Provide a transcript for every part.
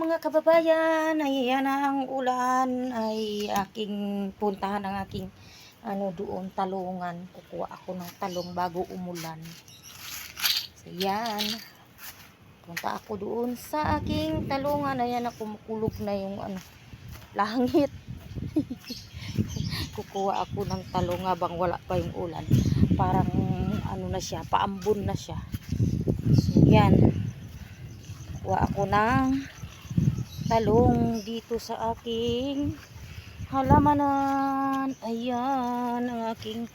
mga kababayan, ayan ang ulan ay aking puntahan ang aking doon talungan. Kukuha ako ng talong bago umulan. So yan. Punta ako doon sa aking talungan. Ayan na, kumukulog na yung langit. Kukuha ako ng talong habang wala pa yung ulan. Parang na siya, paambon na siya. So yan. Kuha ako ng talong dito sa aking halamanan. Ayan ang aking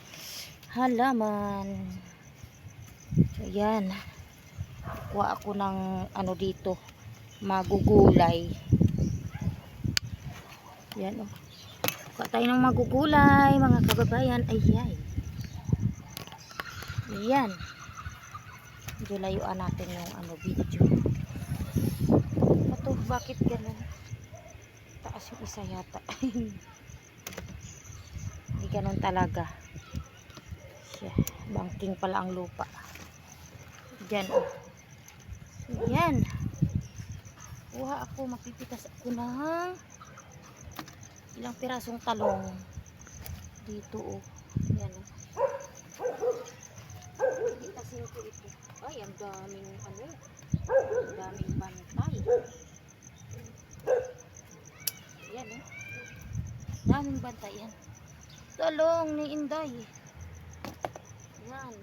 halaman. Ayan. Kuha ako ng dito, magugulay. Ayan, oh. Kuha tayo ng magugulay, mga kababayan. Ayan. Ayan. Medyo layuan natin yung video. Ito, bakit ganun? Taas yung isa yata. Hindi ganun talaga. Bangking pala ang lupa. Diyan, oh. Yan. Kuha ako, mapipitas ako ng ilang pirasong talong. Dito, oh. Yan, oh. Pipitasin ko ito. Ay, ang daming ang daming bantay. Yan, oh. Daming bantay yan. Talong ni Inday. Yan.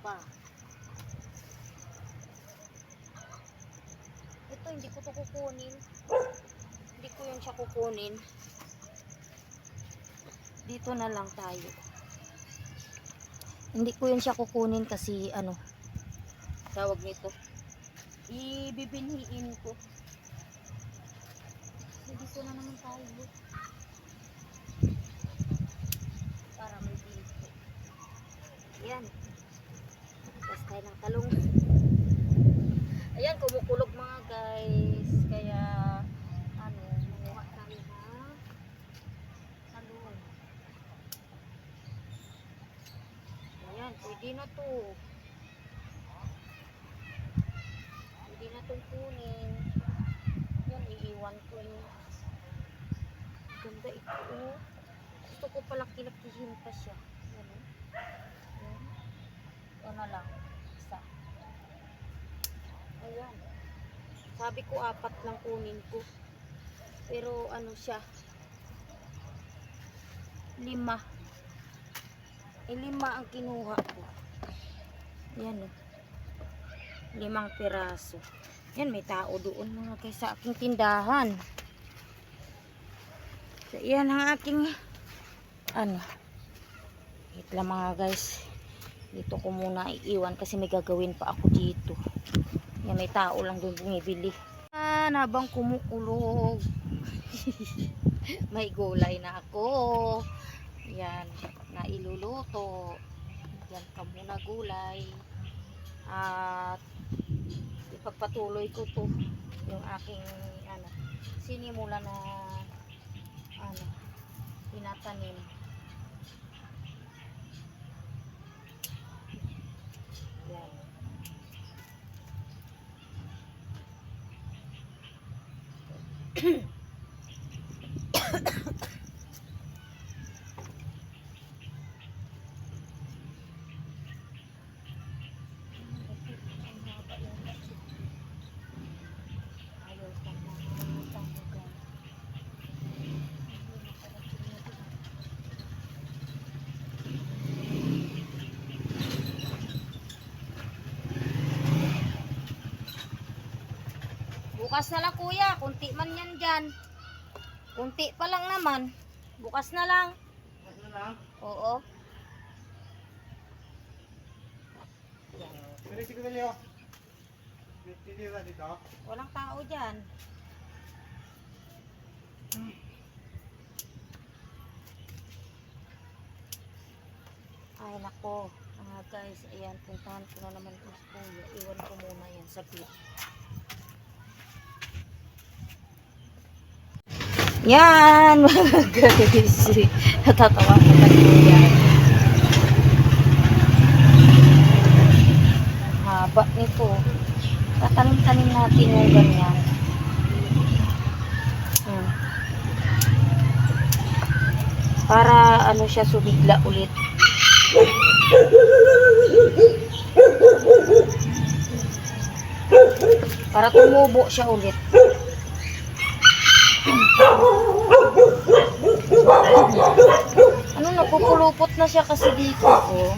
Pa. Ito, hindi ko ito kukunin. Hindi ko yung siya kukunin. Dito na lang tayo. Hindi ko yun siya kukunin kasi tawag nito. Ibibinhiin ko. Dito na naman tayo. Para may dito. Ayan. Tapos tayo ng talong. Ayan, kumukulog mga guys. Kaya, manguha tayo na talong. Ayan, pwede na to. Pwede na itong kunin. Yan, iiwan ko yung ganda ito, oh. Gusto ko pala kilakihin pa siya. Yan, oh. Yan. Yan na lang. Isa. Ayan. Sabi ko 4 lang kunin ko. Pero siya. 5. 5 ang kinuha ko. Ayan, oh. 5 piraso. Yan, may tao doon mga guys sa aking tindahan. So, yan ang aking wait lang mga guys. Dito ko muna iiwan kasi may gagawin pa ako dito. Yan, may tao lang doon bumibili. Habang kumukulog. May gulay na ako. Yan, na iluluto. Yan ka muna gulay. At ipagpatuloy ko to yung aking sinimula na tinatanim. Yan. Bukas na lang kuya, kunti man yan dyan. Kunti pa lang naman. Bukas na lang. Bukas na lang? Oo. Yan. Pero siguro nyo, titira dito? Walang tao dyan. Ay nako, mga guys, ayan, puntahan ko na naman ito sa kuya. Iwan ko muna yan sa bit. Yan mga guys, natatawa ko na kuya. Haba nito. Tatanim-tanim natin yung ganyan. para ano siya sumigla ulit. Para tumubo siya ulit. Ano, napupulupot na siya kasi dito. Oh.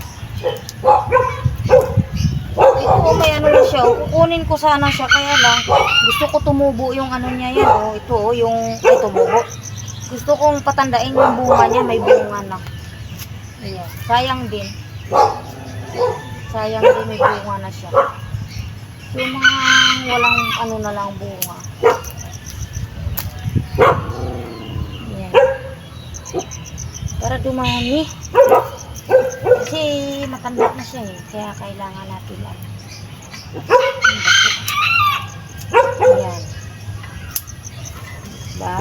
Ito, may ano na siya. Kukunin ko sana siya. Kaya lang, gusto ko tumubo yung ano niya yan. Oh. Ito, oh, yung tumubo. Gusto kong patandain yung bunga niya. May bunga na. Ayan. Sayang din. Sayang din, may bunga na siya. Yung mga walang ano na lang bunga. Ayan. Para dumami. Kasi matanda na siya eh. Kaya kailangan natin lang. Ayan. Diba?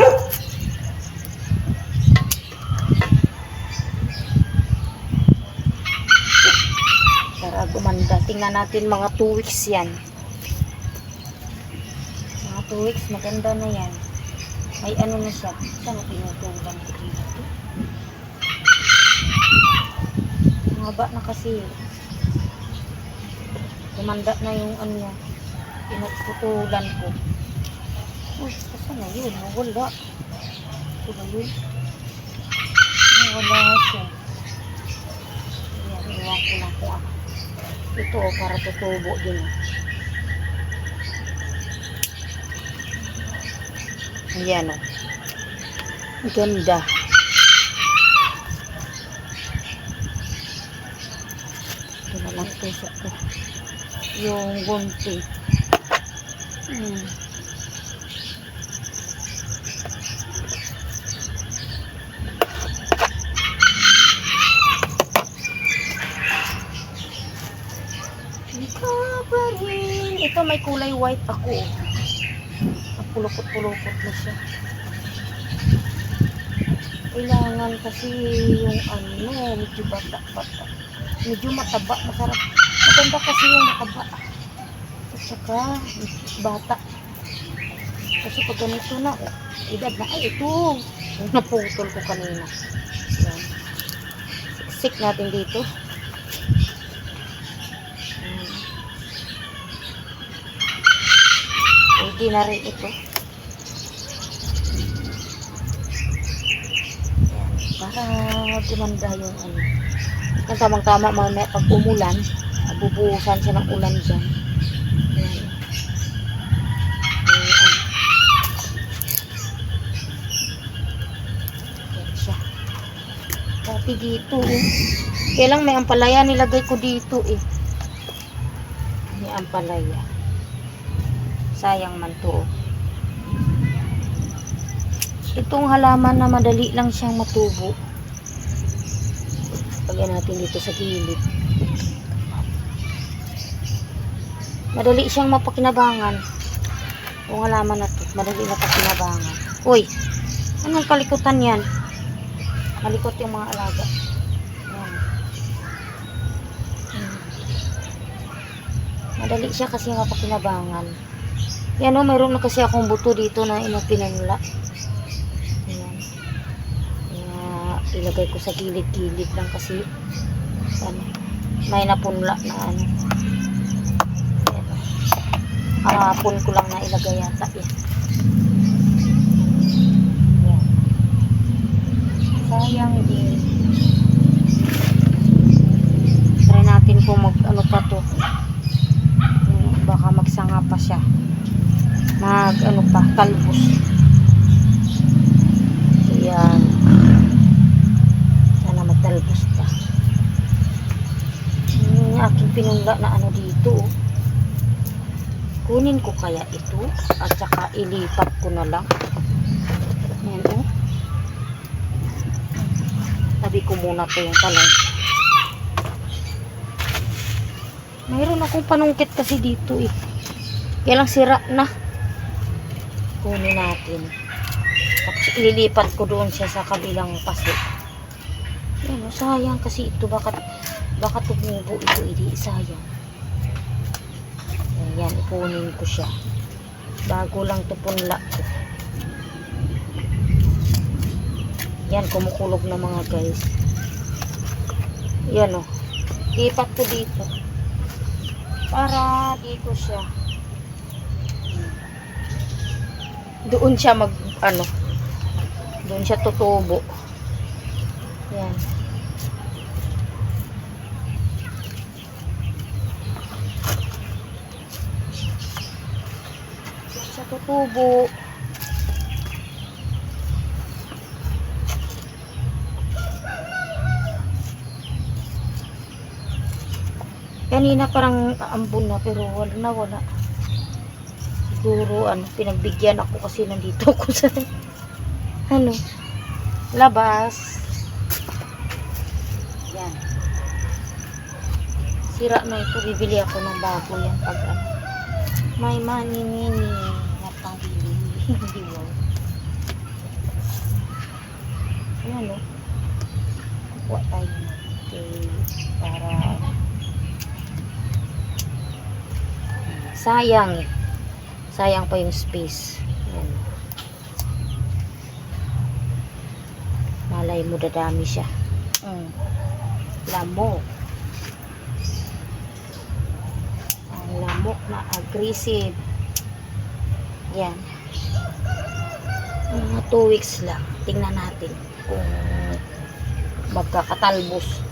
Para gumanda. Tingnan natin mga 2 weeks yan. Mga 2 weeks, maganda na yan. May ano na siya. Saan tinutugan ko dito? Haba na kasi. Gumanda na yung ano niya. Pinagputulan ko. Uy, saan na yun? Wala. Ito na yun. Wala siya. Ayan, iwan ko lang ko. Ito para tutubo din. Ayan o. Ganda. Ito na lang ito sa ito. Yung gunti. Ito may kulay white ako. Pulupot-pulupot na siya. Kailangan kasi yung ano, medyo bata-bata. Medyo mataba, masarap. Maganda kasi yung mataba. At saka, bata. Kasi pag ganito na, edad na, ay ito. Yung naputol ko kanina. Yan. Siksik natin dito. Pwede na rin ito. Para gumanda yung ano. Kung tamang-tama mamaya pag umulan, bubuhusan siya ng ulan dyan. Ayan. Ayan siya. Pati dito kaya lang may ampalaya nilagay ko dito eh. May ampalaya. Sayang man to. Itong halaman na madali lang siyang matubo. Lagyan natin dito sa gilid. Madali siyang mapakinabangan. Itong halaman na to, madali mapakinabangan. Uy, anong kalikutan yan? Malikot yung mga alaga. Madali siya kasi mapakinabangan. Yan o, mayroon na kasi akong buto dito na pinanula. Ilagay ko sa gilid-gilid lang kasi ano, may napunla na ano. Hapon ko lang na ilagay yata yan. Yan. Sayang din. Try natin kung mag ano pa to. Baka magsanga pa siya. Mag ano pa, talbos. Yan. Talbos pa. Yung aking pinungla na ano dito. Kunin ko kaya ito at saka ilipat ko na lang. Ayan o. Tabi ko muna to yung talong. Mayroon akong panungkit kasi dito eh. Kaya lang sira na. Kunin natin. Tapos ililipat ko doon siya sa kabilang paso. Yan, sayang kasi ito. Baka tumubo ito. Hindi sayang. Ayan, ipunin ko siya. Bago lang ito punla. Yan, kumukulog na mga guys. Yan o. Lipat ko dito. Para dito siya. Doon siya doon siya tutubo. Yan. Doon siya tutubo. Kanina parang aambon na pero wala. Siguro pinagbigyan ako kasi nandito ako sa labas. Yan. Sira na ito. Bibili ako ng bago yan pag may money na pang-bili. Hindi wow. Ayan o. Kuha tayo para sayang pa yung space. Ayan. Malay mo dadami siya. Lamok. Ang lamok na aggressive. Yan. Mga 2 weeks lang. Tingnan natin kung magkakatalbos.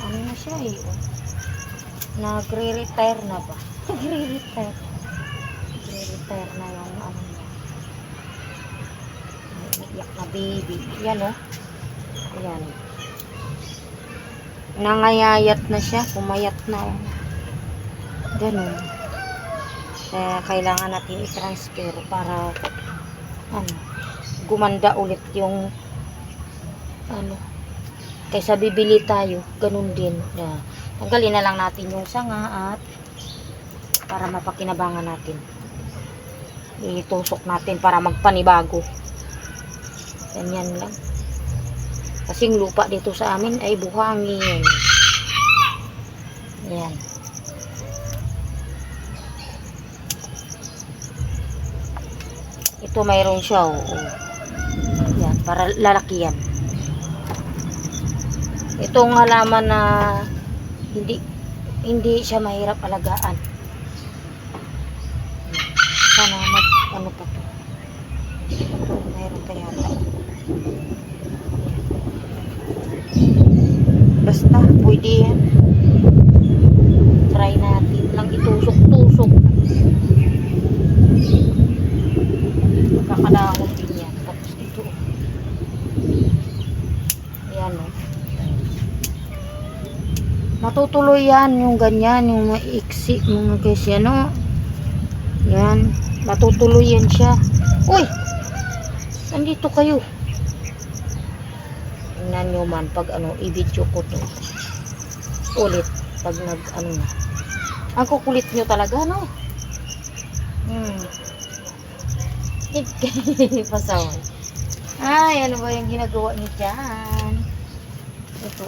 Ano na siya eh. Nagre-retire na ba? Nagre-retire na yung niya. Iyak na baby. Yan o. Ayan. Nangayayat na siya. Pumayat na. Ganun. Kaya kailangan natin i-transfer para gumanda ulit yung kaysa bibili tayo. Ganun din. Tanggalin na lang natin yung sanga at para mapakinabangan natin. Itusok natin para magpanibago. Ganyan lang. Kasing lupa dito sa amin ay buhangin. Yan. Ito mayroon siya. Yan, para lalaki yan. Itong halaman na hindi siya mahirap alagaan. Sana pa to. Mayroon kaya basta pwede yan. Try natin lang itusok-tusok. Kakalahon din yan. Tapos ito yan o. Matutuloy yan yung ganyan, yung maiksi mga guys yan o. Yan, matutuloy yan siya. Uy, nandito kayo. Tingnan nyo man pag i-video ko to ulit pag na. Ang kukulit nyo talaga no. Pasaway. Ay, ano ba yung ginagawa niyo dyan? Ito.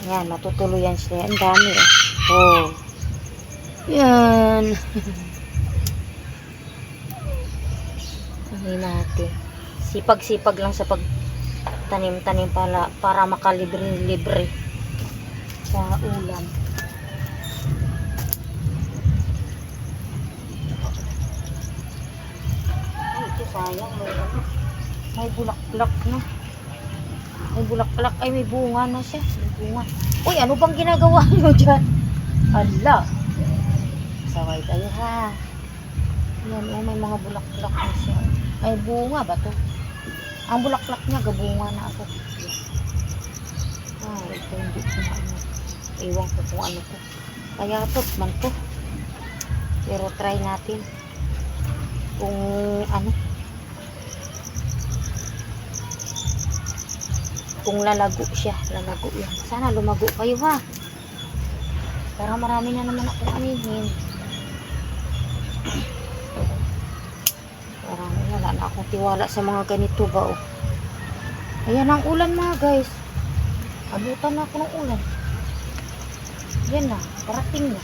Yan, matutuloy yan siya. Ang dami eh. Oh. Yan. Hindi natin. Sipag-sipag lang sa pagtanim-tanim para makalibre-libre sa ulam. Ay, ito sayang. May bulak-bulak na. May bulak-bulak. Ay, may bunga na siya. May bunga. Uy, ano bang ginagawa nyo dyan? Hala. Saway tayo ha. Yan, oh, may mga bulak-bulak na siya. Ay, bunga ba to? Ang bulaklak niya, gabunga na ako. Ah, ito hindi ko na Iwan ko kung ano to. Kaya to, man to. Pero try natin. Kung kung lalago siya, lalago yan. Sana lumago kayo ha. Para marami na naman akong anihin. Parang wala na akong tiwala sa mga ganito ba oh. Ayan ang ulan mga guys. Abutan na ako ng ulan. Yan na, parating na.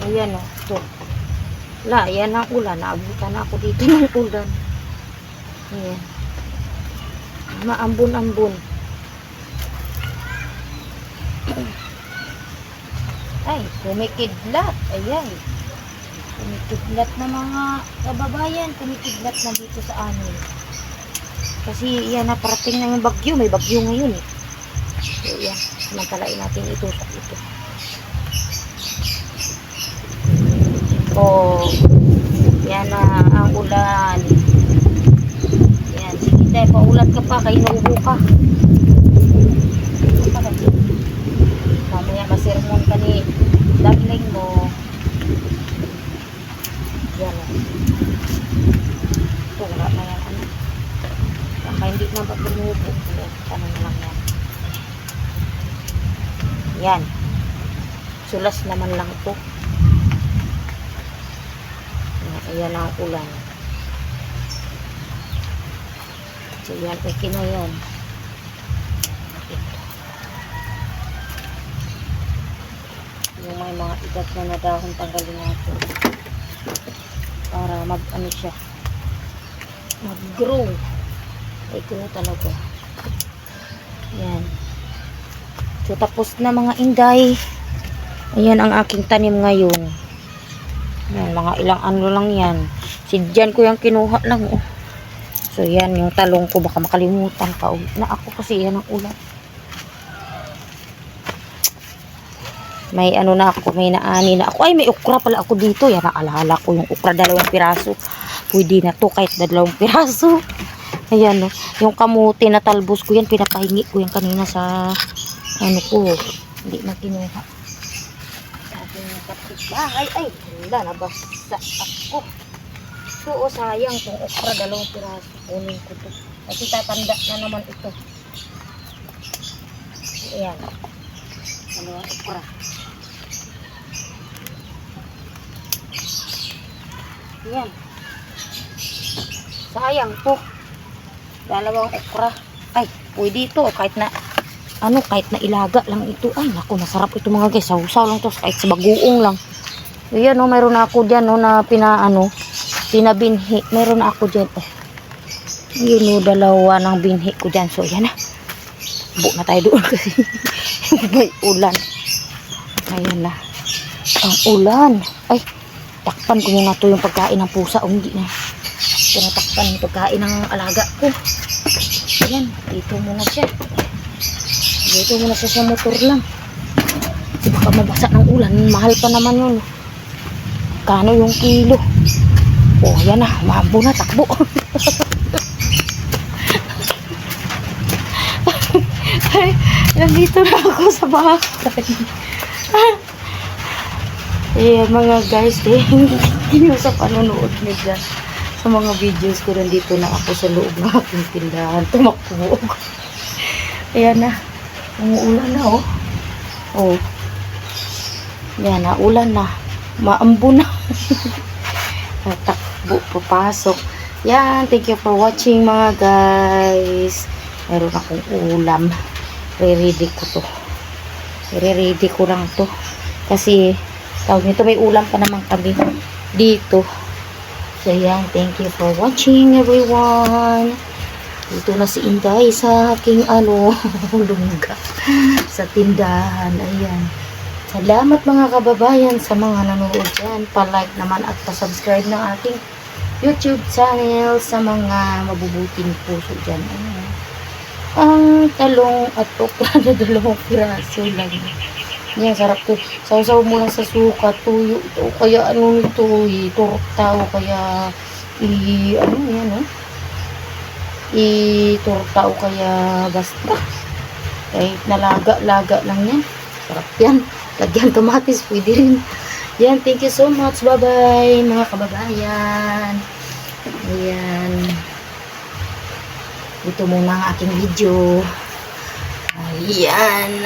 Ayan o. Ito. Wala, ayan ang ulan. Naabutan na ako dito ng ulan. Ayan. Maambon-ambon. Ay, kumikidlat. Ayan. Kumikidlat na mga kababayan. Kumikidlat na dito sa amin. Kasi yan na parating na yung bagyo. May bagyo ngayon eh. So yan. Samantalain natin ito sa ito. Oh. Yan na ang ulan. Yan. Sige tayo. Paulat ka pa. Kaya naubo ka. Mamaya masermon ka ni darling mo. Yan o. Ito, wala na yan. Ano? Baka hindi na ba tumubo. Ano na lang yan. Yan. Sulas naman lang ito. Ayan ang ulan. So yan, okay na yan. Yung may mga igat na nadahon, tanggalin natin para mag ano siya, mag grow. Ay grow talaga. Yan. So tapos na mga inday. Ayan ang aking tanim ngayon. Yan, mga ilang ano lang yan. Sidyan ko yung kinuha lang oh. So yan yung talong ko, baka makalimutan pa ulit na ako kasi yan ang ulan. May ano na ako, may naani na ako. Ay, may okra pala ako dito. Yan, naalala ko yung okra, 2 piraso. Pwede na to kahit 2 piraso. Ayan, no. Yung kamuti na talbos ko yan, pinapahingi ko yan kanina sa, ano ko, hindi na kinuha. Sabi ng kapitbahay, ay, wala, nabasa ako. So, oh, sayang itong okra, 2 piraso. Kunin ko to. Kasi tatanda na naman ito. Ayan. 2 okra. Yan. Sayang po. 2 okra. Ay, pwede ito. Kahit na, ano, kahit na ilaga lang ito. Ay, naku, masarap ito mga guys. Sausaw lang to. Kahit sa bagoong lang. Ayan, no, mayroon na ako dyan, no, na pinabinhi. Mayroon na ako dyan. Oh. Yun, no, 2 ng binhi ko dyan. So, yan na. Bu na tayo doon kasi may ulan. Ayan na. Ang ulan. Ay, takpan ko muna to yung pagkain ng pusa o hindi na tinatakpan yung pagkain ng alaga ko. Ayan, dito muna siya sa motor lang, baka mabasa ng ulan. Mahal pa naman yun, kano yung kilo. Oh, yan na, maambo na, takbo. Ay, nandito na ako sa bahay. Eh, mga guys, thank you sa panonood nyo dyan. Sa mga videos ko, nandito na ako sa loob ng aking tindahan. Tumakbo ako. Ayan na. Umuulan na, oh. Oh. Ayan na, ulan na. Maambo na. Tatakbo, papasok. Yan, thank you for watching mga guys. Meron akong ulam. Re-ready ko to. Re-ready ko lang to. Kasi, tawag nito, may ulam pa naman kami dito. So yan, thank you for watching everyone. Dito na si Inday sa aking lungga sa tindahan. Ayan. Salamat mga kababayan sa mga nanonood dyan. Pa-like naman at pa-subscribe ng aking YouTube channel sa mga mabubuting puso dyan. Ayan. Ang talong at okra na 2 piraso lang. Yan, sarap to. Sausaw mo lang sa suka, tuyo. O kaya ano nito, torta o kaya ano yan, no? Torta o kaya basta. Kahit nalaga-laga lang yan. Sarap yan. Lagyan kamatis, pwede rin. Yan, thank you so much. Bye-bye, mga kababayan. Ayan. Ito muna ang aking video. Ayan.